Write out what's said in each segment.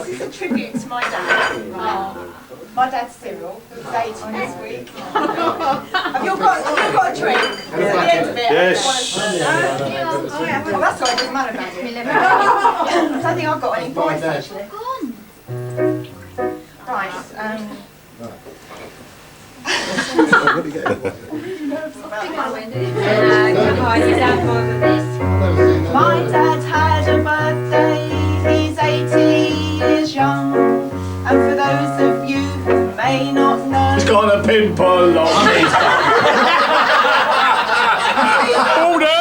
This is a tribute to my dad. My dad's Cyril, who's 80 this week. Have you got a drink? At the end of it. Yes. Oh, that's why it doesn't matter about it. I don't think I've got any voice actually. Right. My dad had a birthday, he's 80 years young. And for those of you who may not know, He's got a pimple on his Order!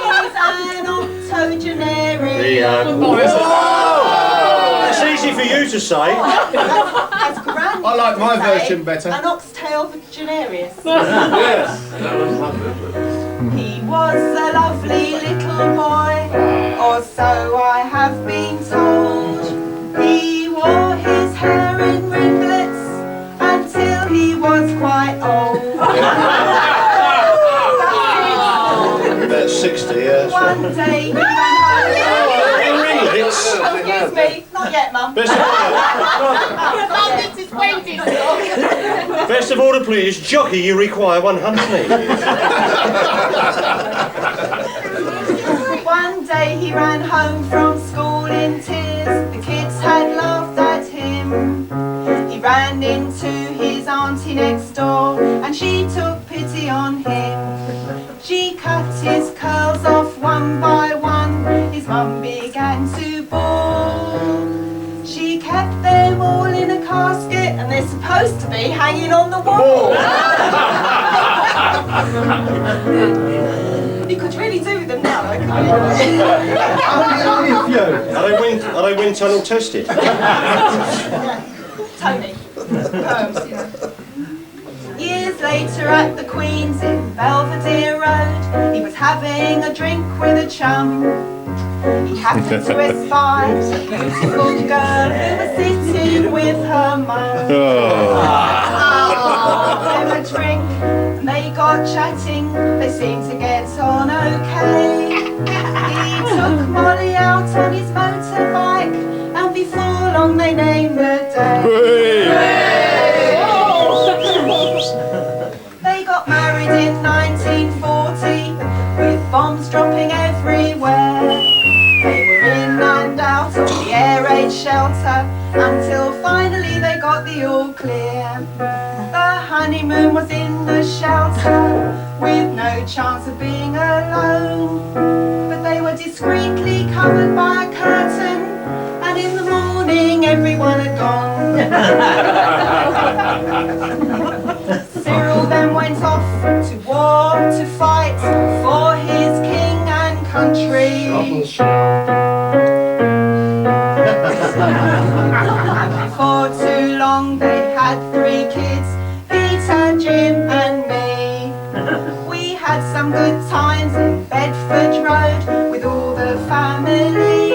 he's an octogenarian. It's easy for you to say. As Granny I like my would say, version better. An oxtail vaginarius. Yes. He was a lovely little boy, or so I have been told. He wore his hair in ringlets until he was quite old. About 60 years. One day he ran home. Ringlets. Excuse me, not yet, Mum. Best of all to please, jockey, you require one honey. One day he ran home from school in tears. The kids had laughed at him. He ran into his auntie next door, and she took pity on him. She cut his curls off one by one. His mum began to bawl. She kept them all in a casket, and they're supposed to be hanging on the wall. You could really do with them now, though, couldn't you? Are they wind tunnel tested? Tony. Years later at the Queen's in Belvedere Road, he was having a drink with a chum. He happened to espy a beautiful girl who was sitting with her mum. Them a drink, and they got chatting. They seemed to get on okay. He took Molly out on his motorbike, and before long they named the day. They got married in 1940 with bombs dropping everywhere. They were in and out of the air raid shelter until finally they got the all clear. The honeymoon was in the shelter with no chance of being alone. But they were discreetly covered by a curtain, and in the morning everyone had gone. Cyril then went off to war to fight for his king and country. And before too long they had 3 kids, Peter, Jim and me. We had some good times in Bedford Road with all the family.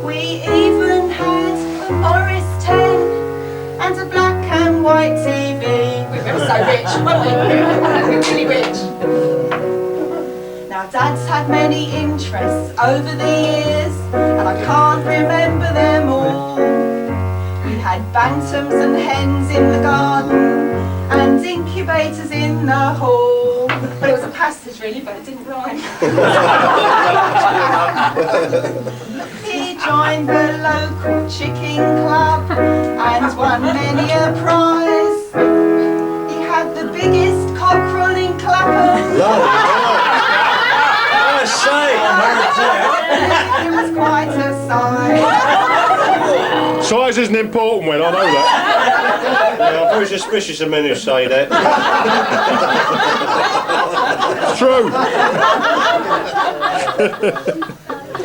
We even had a Morris 10 and a black and white TV. We were so rich, weren't we? We were really rich. Now Dad's had many interests over the years, and I can't remember them all. We had bantams and hens in the garden, and incubators in the hall. Well, it was a passage really, but it didn't rhyme. He joined the local chicken club and won many a prize. He had the biggest cockerel in Clapham. It was quite a size. Size isn't important, when I know that. Yeah, I'm very suspicious of men who say that. It's true.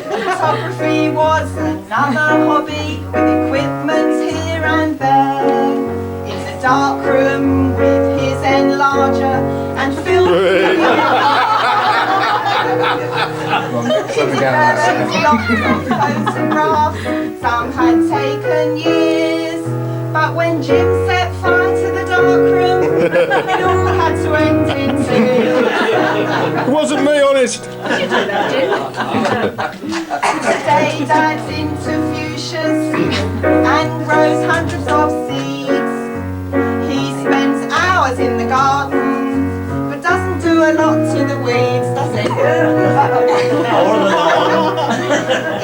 Photography was another hobby, with equipment here and there. In the dark room with his enlarger and film. Photographs, some had taken years, but when Jim set fire to the dark room, it all had to end in tears. It wasn't me, honest. Today Dad's interview ambitious and grows hundreds of seeds. He spends hours in the garden, but doesn't do a lot to the weeds, does he?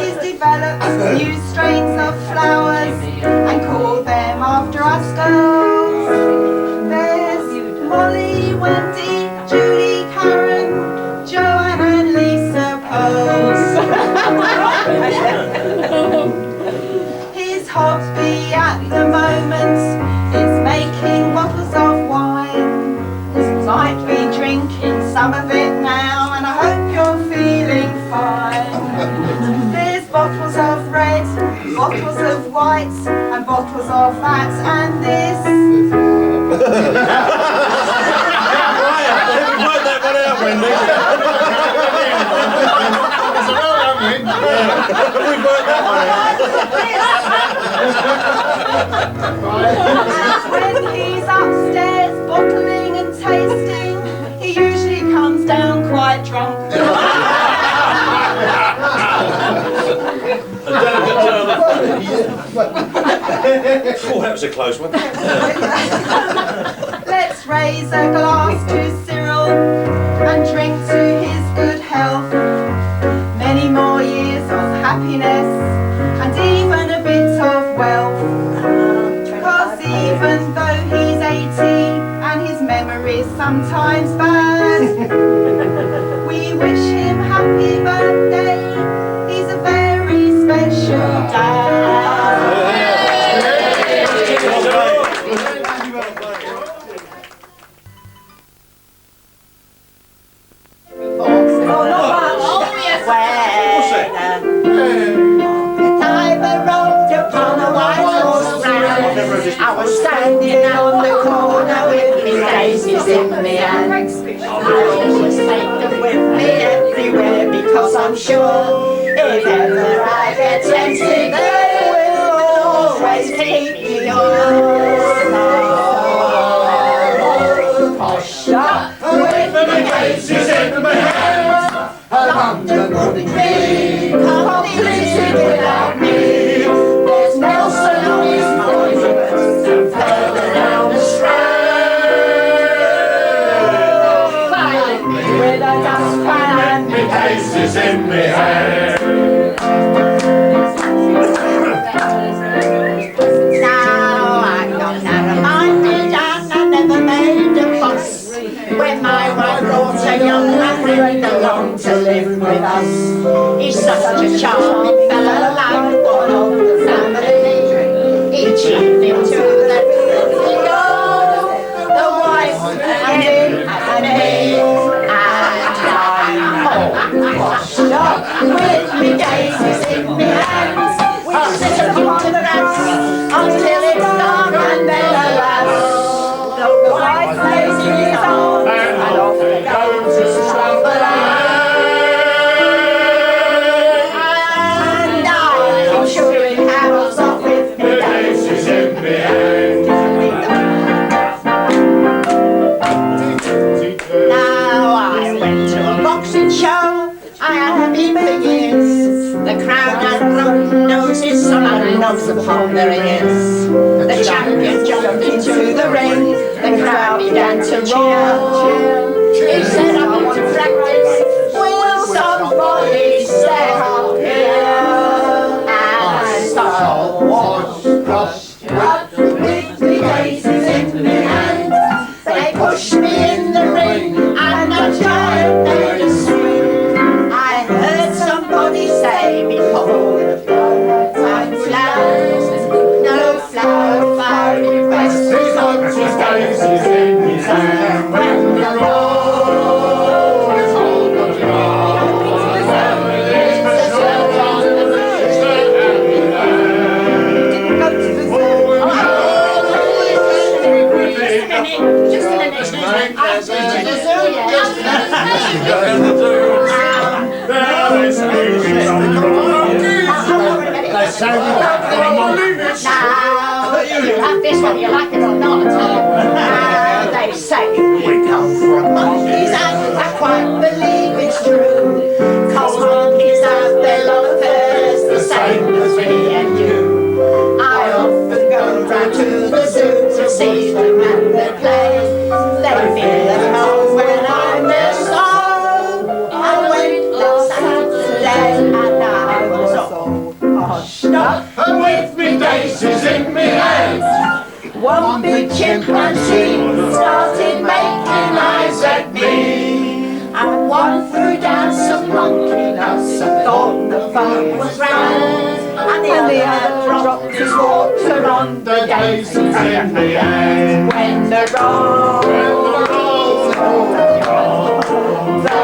He's developed new strains of flowers and called them after us girls. There's Molly, Wendy, Julie, Karen, Joanne and Lisa Pearls. His hobby at the moment is making bottles of wine. You might be drinking some of it now, and I hope you're feeling fine. There's bottles of red, bottles of white, and bottles of that and this. When he's upstairs bottling and tasting, he usually comes down quite drunk. Oh, that was a close one. Let's raise a glass to Cyril and drink to his good health. Many more years of happiness and even a bit of wealth. Cause even though he's 80 and his memory's sometimes bad, we wish him happy birthday. He's a very special dad. I was standing on the corner with me daisies in my hand. I always take them with me everywhere because I'm sure if ever I get tempted they will always keep me on. Posh up with me daisies in my hand. London wouldn't be completed without me. There's Nelson on his monument and further down the strand. Find me with a dustpan and me daisies in me hand. Now I'm not narrow-minded and I never made a fuss. When my wife brought a young man along to live with us, he's such a charming fellow, like one of the family. Each evening to the we go, the wife and him and me, and I'm home washed up with me daisies in me hands. We sit upon the grass until it's dark and then alas, the wife lays in his arms and off they go to slumberland. And I'm sure it hammers off with me daisies in me hand. Now I went to a boxing show, I hadn't been for years. The crowd had rotten noses, some had knobs upon their ears. The champion jumped into the ring, the crowd began to cheer. He said, I want to practice, will somebody step up here? And so washed up with me daisies in me hand. They pushed me in the ring and the giant made a swing. I heard somebody say before the time flowers, no flower fiery west is on his daisies in his hand. When the roll is on the ground, it's a swell on the first just a minute, excuse me. I'm to the zoo, yeah. Now, you have this whether you like it or not. They say we come from monkeys and I quite believe it's true. 'Cause monkeys have their love affairs the same as me and you. One big chimpanzee started making eyes at me, and one threw down some monkey nuts and thought the fun was grand, and the other dropped his water on the daisies in the end. When the roll rolls on the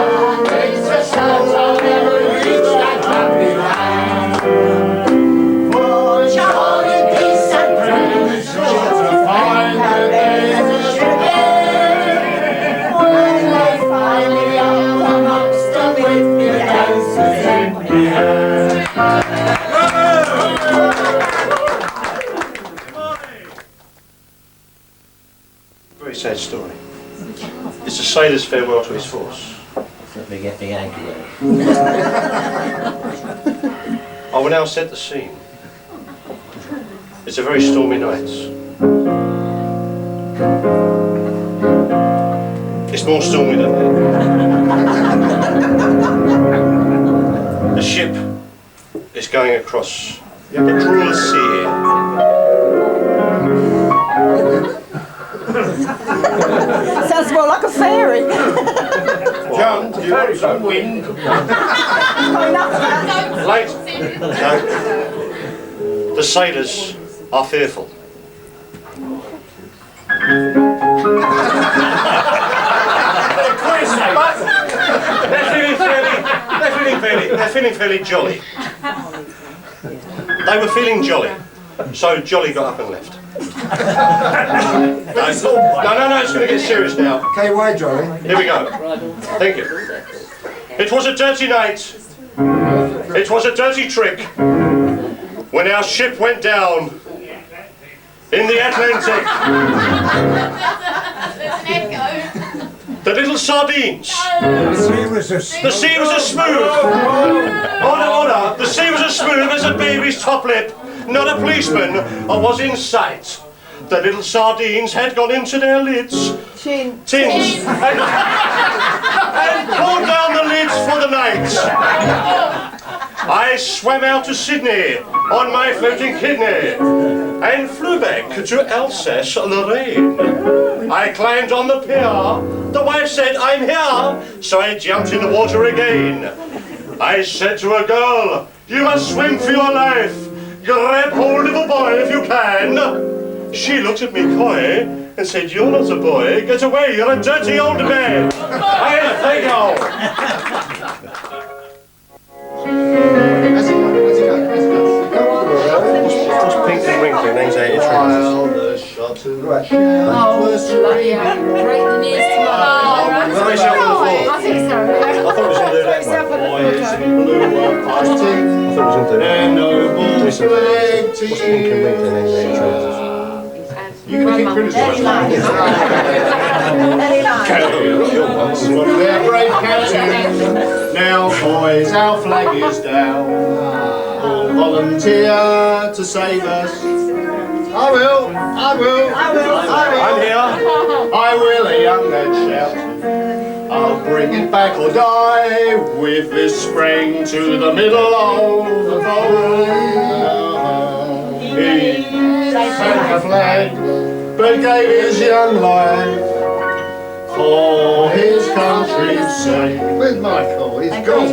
picture shows I'll never reach that happy land. For Charlie, peace and praise, sure to find the days should end. When they finally are amongst them with the dancers in the air. Very sad story. It's a sailor's farewell to his force. Let me get the anchor. I will now set the scene. It's a very stormy night. It's more stormy than that. The ship is going across the cruel sea. Sounds more like a fairy. John, do you want some wind? Late. No. The sailors are fearful. They're feeling fairly jolly. They were feeling jolly, so Jolly got up and left. No, it's going to get serious now. Okay, why, Jolly? Here we go. Thank you. It was a dirty night. It was a dirty trick when our ship went down in the Atlantic. The little sardines. The sea was as smooth. Order. The sea was as smooth as a baby's top lip. Not a policeman was in sight. The little sardines had gone into their lids. Tins. And pulled down the lids for the night. I swam out to Sydney on my floating kidney and flew back to Alsace-Lorraine. I climbed on the pier. The wife said, "I'm here." So I jumped in the water again. I said to a girl, "You must swim for your life. Grab hold of a boy if you can." She looked at me coy and said, "You're not a boy. Get away, you're a dirty old man." I thank you. What's pink and wrinkling anxiety While the shotgun Right. was Break the news to my Put myself on the floor. I think so. I thought it was going to do that one. boys in blue were fighting, I thought it was going to do that. and noble Listen, what's pink and wrinkling anxiety trousers? You're going to keep criticising Any line. from their brave captain. Now, boys, our flag is down. All volunteer to save us. I will. I'm here. I will, a young lad shout. I'll bring it back or die with this spring to the middle of the boat. He sang the flag, but gave his young life for his country's sake. Where's Michael? He's gone.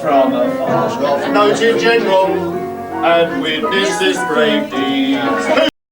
From noted general, and witnessed this brave deed.